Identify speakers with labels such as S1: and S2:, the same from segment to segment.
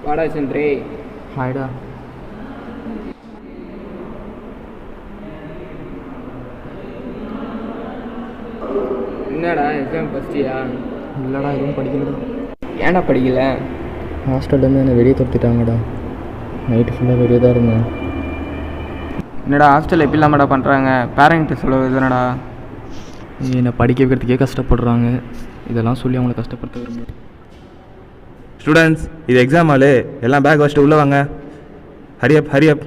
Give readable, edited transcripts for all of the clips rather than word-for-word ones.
S1: வாடா சந்திரே.
S2: ஹாய்டா.
S1: என்னடா எக்ஸாம் ஃபஸ்ட்டியா?
S2: இல்லைடா, எதுவும் படிக்கலடா.
S1: ஏன்டா படிக்கல?
S2: ஹாஸ்டல்லேருந்து என்னை வெளியே துரத்திட்டாங்கடா. நைட்டு ஃபுல்லாக வெளியே தான் இருந்தேன்.
S1: என்னடா ஹாஸ்டல் எப்படி இல்லாமடா பண்ணுறாங்க? பேரண்ட்டு சொல்ல இதுனடா.
S2: என்னை படிக்க வைக்கிறதுக்கே கஷ்டப்படுறாங்க. இதெல்லாம் சொல்லி அவங்கள கஷ்டப்படுத்த விரும்புகிறேன்.
S3: ஸ்டூடெண்ட்ஸ், இது எக்ஸாம் ஹாலு. எல்லாம் பேக் வச்சுட்டு உள்ளே வாங்க. ஹரியப் ஹரியப்.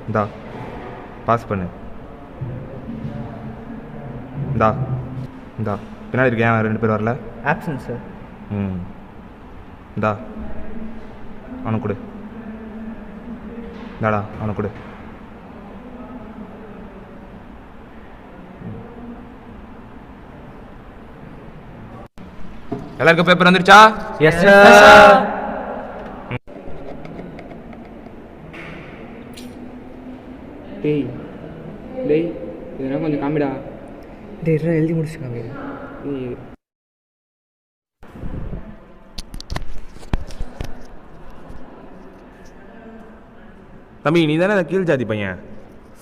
S3: இந்தா பாஸ் பண்ணு. இந்தா இந்தா பின்னாடி இருக்கேன். 2 பேர் வரல.
S2: Absent sir.
S3: இந்தா அவனுக்கு கொடு. இந்தாடா அவனுக்கு கொடு. எல்லாருக்கும் பேப்பர் வந்துருச்சா?
S2: Yes sir.
S1: டேய் டேய் இதெல்லாம் கொஞ்சம் காமிடா.
S2: டேய் எழுதி முடிச்சு காமி.
S1: டேய்
S3: தம்பி, நீ தானே கீழ் ஜாதி பையன்?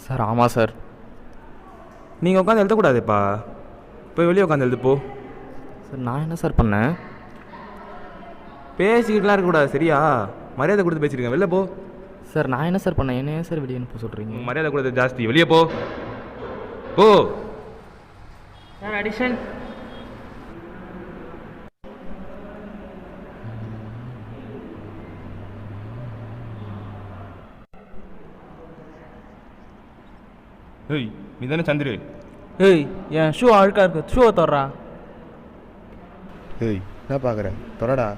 S2: சார் ஆமாம் சார்.
S3: நீங்கள் உட்காந்து எழுதக்கூடாதுப்பா. போய் வெளியே உட்காந்து எழுது போ.
S2: சார் நான் என்ன சார் பண்ணேன்?
S3: பேசிக்கிட்டுலாம் இருக்கக்கூடாது, சரியா? மரியாதை கொடுத்து பேசியிருக்கேன். வெளில போ.
S2: சார் நான் என்ன சார் பண்ணேன்? என்ன ஏன் சார் வெளியே அனுப்ப சொல்கிறீங்க?
S3: மரியாதை கொடுத்து ஜாஸ்தி. வெளியே போ போ.
S1: Sir addition.
S3: ஏய், நீ தானே சந்திரு?
S2: ஏய், என் ஷூ அழுக்கா இருக்கு. ஷூவை தர்றா.
S3: ஏய், என்ன பார்க்குற? தொடடா.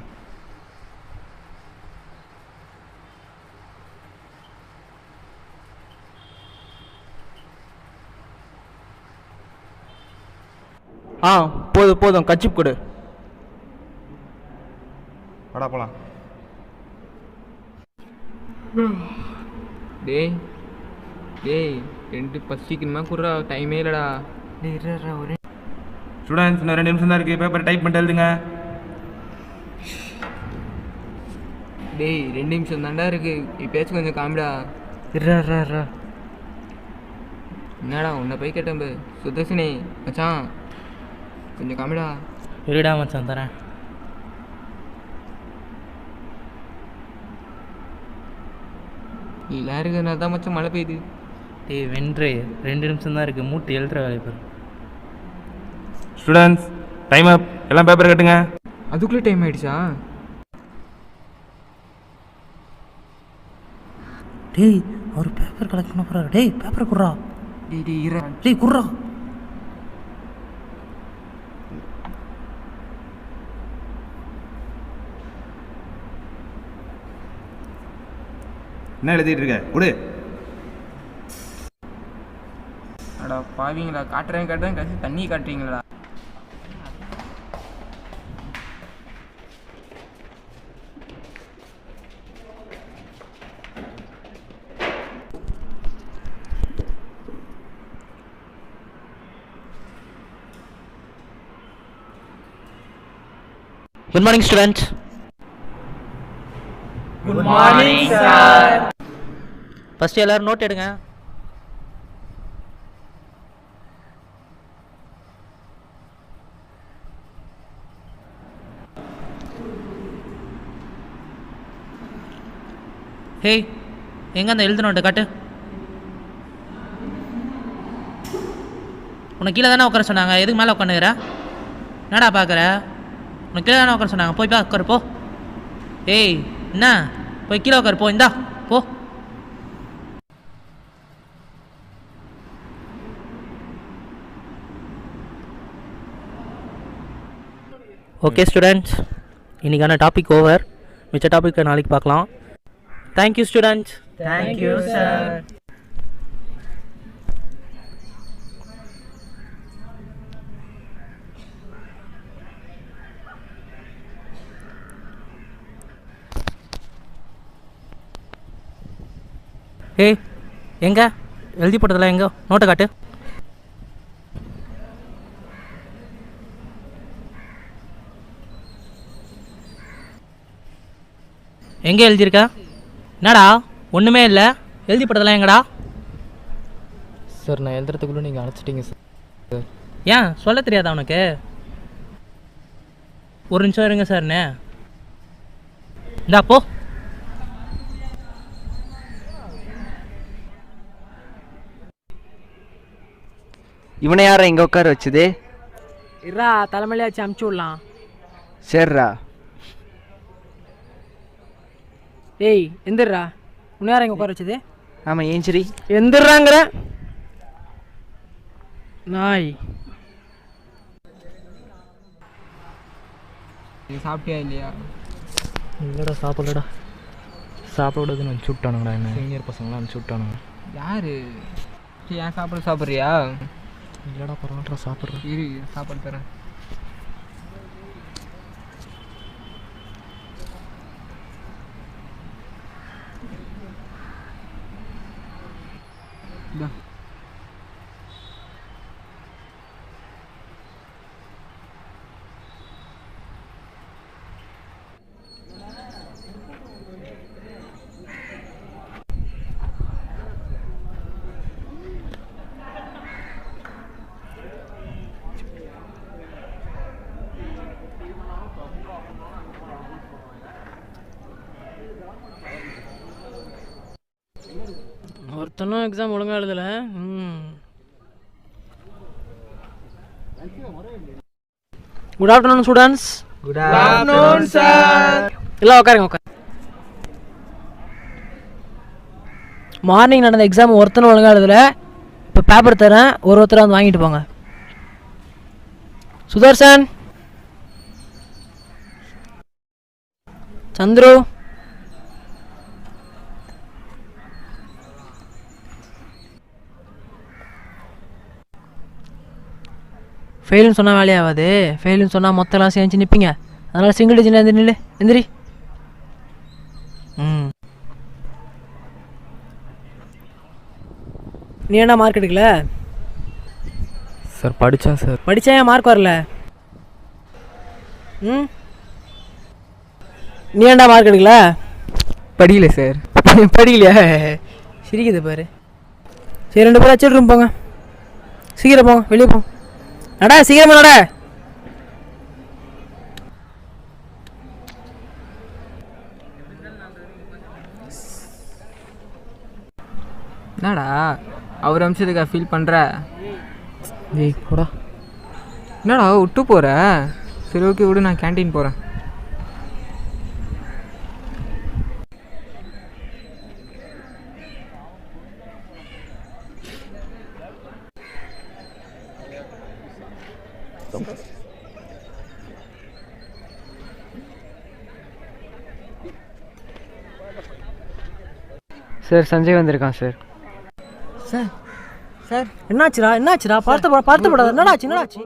S2: போதும் போதும், கச்சிப் கொடு.
S3: வாடா போலாம்.
S1: டேய் டேய் 2 பசிக்குமா குறா, டைமே இல்லைடா.
S2: ஒரே
S3: ஸ்டூடெண்ட்ஸ், இன்னும் 2 நிமிஷம் தான் இருக்குது. பேப்பர் டைப் பண்ணிட்டு எழுதுங்க.
S1: டேய் 2 நிமிஷம் தாண்டா இருக்கு. இப்பயாச்சும் கொஞ்சம் காமிடா. என்னடா உன்னை போய் கேட்டேன். சுதர்ஷனே மச்சான் கொஞ்சம் காமிடா.
S2: இருடா மச்சான் தரேன்.
S1: இல்லை இருக்குதுனா தான் மச்சான் மழை பெய்யுது.
S2: டேய் வென்றே, 2 நிமிஷம் தான் இருக்குது. மூட்டு எழுதுற வேலை பாரு.
S3: ஸ்டூடெண்ட்ஸ், டைம் அப். எல்லாம் பேப்பர் கட்டுங்க.
S1: அதுக்குள்ளே டைம் ஆகிடுச்சா?
S2: டேய் அவர் பேப்பர் கலெக்ட் பண்ண போகிறாரு. டேய் பேப்பர் குர்றா.
S1: டேய் டேய் இரு.
S2: டேய் குர்றா.
S3: என்ன எழுதிட்டு இருக்க? கொடு.
S1: அடா பாவீங்களா, காட்டுறேன் கடைசி தண்ணி காட்டுறீங்களா?
S2: Good morning students.
S1: Good morning sir.
S2: First எல்லோரும் நோட் எடுங்க. ஹேய், எங்கே அந்த எழுது நோட்டை காட்டு. உனக்கு கீழே தானே உட்கார சொன்னாங்க, எதுக்கு மேலே உட்காந்துக்கிற? என்னடா பார்க்குற? உனக்கு கீழே தானே உட்கார சொன்னாங்க, போய் உட்காரு போ. ஏய் என்ன, போய் கீழே உட்காரு போ. இந்தா போ. ஓகே ஸ்டூடெண்ட்ஸ், இன்றைக்கான டாபிக் ஓவர். மிச்ச டாபிக்கை நாளைக்கு பார்க்கலாம். Thank you students.
S1: Thank you sir.
S2: ஏய் எங்க எழுதி போட்டதெல்லாம் எங்க நோட்டை காட்டு. எங்கே எழுதியிருக்க? என்னடா ஒன்றுமே இல்லை, எழுதி போட்டதெல்லாம் எங்கடா?
S4: சார் நான் எழுதுறதுக்குள்ளே நீங்கள் அழைச்சிட்டீங்க சார்.
S2: ஏன் சொல்ல தெரியாதா உனக்கு? ஒரு நிமிஷம் இருங்க சார்ண்ணே. இந்தா போ.
S1: இவனை யாரை இங்கே உட்கார வச்சுது?
S5: இருடா தலைமையிலே வச்சு அமுச்சு விடலாம்.
S1: சரிடா.
S5: ஏய் எந்திரா, உன்னை யாரை இங்கே உட்கார வச்சது?
S1: ஆமாம், ஏன் சரி
S5: எந்திராங்கிற நாய்.
S1: நீ சாப்பிட்டியா இல்லையா?
S4: இல்லைடா சாப்பிடலடா. சாப்பிடாதுன்னு அனுப்பிச்சி விட்டானுங்கடா, என்ன சீனியர் பசங்களாம் அனுப்பிச்சி விட்டானுங்க.
S1: யாரு? ஏன் சாப்பிட்றியா?
S4: இல்லைடா பரவாயில்லடா சாப்பிட்றேன்.
S1: இரு சாப்பாடு தரேன்.
S5: ஒருத்தனும் எக்ஸாம் ஒழுங்காக எழுதல. Good afternoon students.
S1: Good afternoon sir.
S5: எல்லாம் உட்காருங்க உட்காரு. மார்னிங் நடந்த எக்ஸாம் ஒருத்தனும் ஒழுங்காக எழுதல. இப்போ பேப்பர் தரேன், ஒருத்தரை வந்து வாங்கிட்டு போங்க. சுதர்சன், சந்துரு, ஃபெயிலுன்னு சொன்னால் வேலையாகாது. ஃபெயிலுன்னு சொன்னால் மொத்த கிளாஸ் ஏஞ்சி நிற்பீங்க. அதனால் சிங்கிள் டிஜிட் எந்திரி, நில்லு எந்திரி. நீ என்ன மார்க் எடுக்கல?
S4: சார் படித்தேன் சார்.
S5: படித்தா ஏன் மார்க் வரல? நீ ஏன்டா மார்க் எடுக்கல?
S1: படிக்கல சார்.
S5: படிக்கலையா? சிரிக்குது பாரு. சரி 2 பேரும் வச்சுட்டு ரூம் போங்க. சீக்கிரம் போங்க, வெளியே போங்க. நடா சீக்கிரமா நட.
S1: என்னடா அவர் அம்சத்துக்கா ஃபீல் பண்ணுற?
S4: ஏய் போடா.
S1: என்னடா விட்டு போகிற? சரி ஓகே விடு, நான் கேன்டீன் போகிறேன். சார் சஞ்சய் வந்திருக்கான் சார்.
S5: சார் சார் என்னாச்சுடா பார்த்து போடாத. என்னடாச்சு?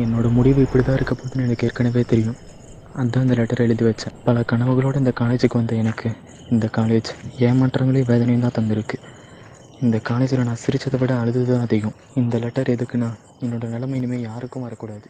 S4: என்னோடய முடிவு இப்படி தான் இருக்க போகுதுன்னு எனக்கு ஏற்கனவே தெரியும். அதுதான் இந்த லெட்டர் எழுதி வச்சேன். பல கனவுகளோடு இந்த காலேஜுக்கு வந்த எனக்கு இந்த காலேஜ் ஏமாற்றங்களையும் வேதனையும் தான் தந்திருக்கு. இந்த காலேஜில் நான் சிரித்ததை விட அழுது தான் அதிகம். இந்த லெட்டர் எதுக்குன்னா என்னோடய நிலைமை இனிமேல் யாருக்கும் வரக்கூடாது.